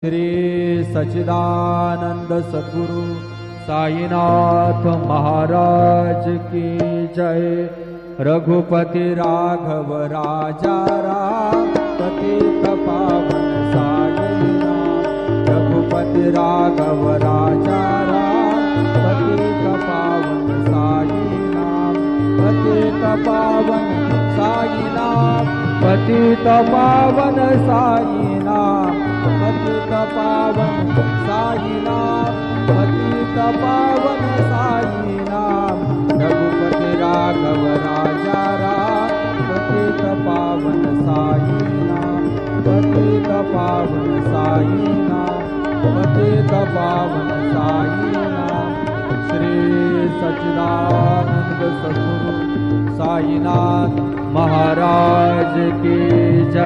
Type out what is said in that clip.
श्री सच्चिदानंद सद्गुरु साईनाथ महाराज की जय। रघुपति राघव राजा राम पतित पावन साईनाथ। रघुपति राघव राजा राम पतित पावन साईनाथ। पतित पावन साईनाथ। पतित पावन साईनाथ। पतित पावन साईनाथ। पतित पावन साईनाथ। रघुपति राघव राजा राम पतित पावन साईनाथ। पतित पावन साईनाथ। पतित पावन साईनाथ। श्री सच्चिदानंद सद्गुरु साईनाथ महाराज की जय।